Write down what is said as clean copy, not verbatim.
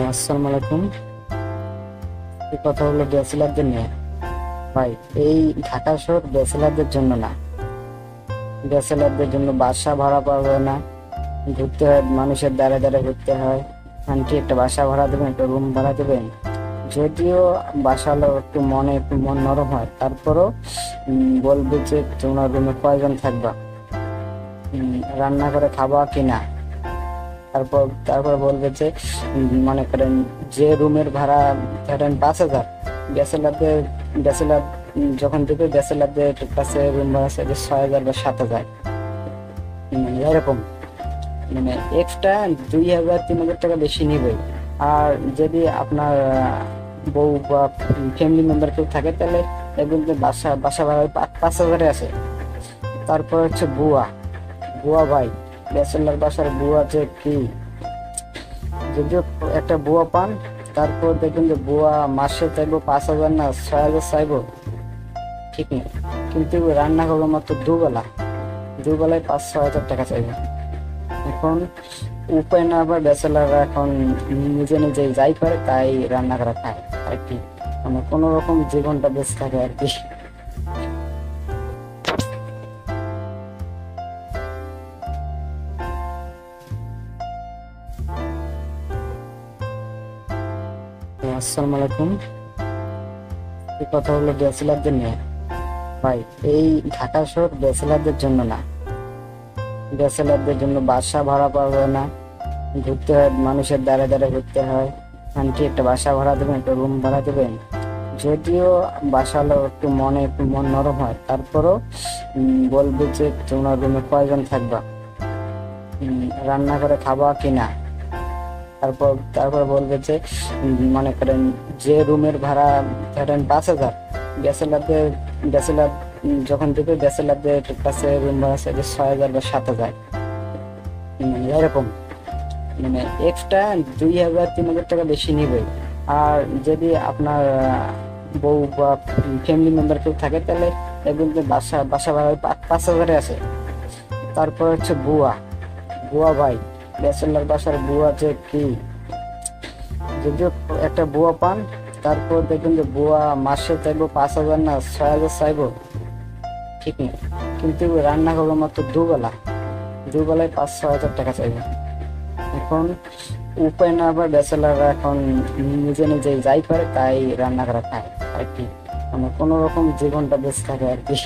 আসসালামু আলাইকুম। এই কথা হলো ব্যাচেলারদের নিয়ে। ভাই, এই ঢাকা শহর ব্যাচেলারদের জন্য না। ব্যাচেলারদের জন্য বাসা ভাড়া পাওয়া যায় না, ঘুরতে হয়, মানুষের দ্বারে দ্বারে ঘুরতে হয়। আন্টি একটা বাসা ভাড়া দেবেন, একটা রুম ভাড়া দেবেন। যদিও বাসালো একটু মন নরম হয়, তারপরও বলবে যে তোমার রুমে কয়জন থাকবা, রান্না করে খাবা কিনা। তারপর তারপর বলবে যে মনে করেন যে রুমের ভাড়া ধরেন 5,000, ব্যাচেলারদের ব্যাচেলার যখন দেবে ব্যাচেলারদের কাছে রুম ভাড়া চাইবে 6,000 বা 7,000, মানে এরকম, মানে এক্সট্রা 2,000-3,000 টাকা বেশি নিবে। আর যদি আপনার বউ বা ফ্যামিলি মেম্বার কেউ থাকে, তাহলে দেখবেন যে বাসা বাসা ভাড়া 5,000 আছে। তারপর হচ্ছে বুয়া। বুয়া ভাই, ব্যাচেলার বাসার বুয়া যে কি, যদিও একটা বুয়া পান, তারপর দেখবেন যে বুয়া মাসে চাইবো 5,000 না 6,000 চাইবো, ঠিক নেই। কিন্তু রান্না করবো মাত্র দুবেলা, দুবেলায় 5-6 হাজার টাকা চাইবে। এখন উপায় না, আবার ব্যাচেলাররা এখন নিজে নিজে যাই করে তাই রান্না করা খায় আর কি, মানে কোনো রকম জীবনটা বেঁচে থাকে আর কি। আসসালামু আলাইকুম। এই কথা হলো ব্যাচেলারদের নিয়ে। ভাই, এই ঢাকা শহর ব্যাচেলারদের জন্য না। ব্যাচেলারদের জন্য বাসা ভাড়া পাওয়া যায় না, ঘুরতে হয়, মানুষের দ্বারে দ্বারে ঘুরতে হয়। আন্টি একটা বাসা ভাড়া দেবেন, একটা রুম ভাড়া দেবেন। যদিও বাসালো একটু মন নরম হয়, তারপরও বলবে যে তোমার রুমে কয়জন থাকবা, রান্না করে খাবা কিনা। তারপর বলবে যে মনে করেন যে রুমের ভাড়া ধরেন 5,000, ব্যাচেলার যখন দেবে ব্যাচেলারদের কাছে রুম ভাড়া চাইবে 6,000 বা 7,000, মানে এরকম, মানে এক্সট্রা 2,000-3,000 টাকা বেশি নিবে। আর যদি আপনার বউ বা ফ্যামিলি মেম্বার কেউ থাকে, তাহলে দেখবেন যে বাসা বাসা ভাড়া 5,000 আছে। তারপর হচ্ছে বুয়া। বুয়া ভাই, ব্যাচেলার বাসার বুয়া যে কি, যদিও একটা বুয়া পান, তারপর দেখবেন যে বুয়া মাসে চাইবো 5,000 না 6,000 চাইবো, ঠিক নেই। কিন্তু রান্না করবো মাত্র দুবেলা, দুবেলায় 5-6 হাজার টাকা চাইবে। এখন উপায় না, আবার ব্যাচেলাররা এখন নিজে নিজে যাই করে তাই রান্না করা খায় আর কি, মানে কোনো রকম জীবনটা বেঁচে থাকে আর কি।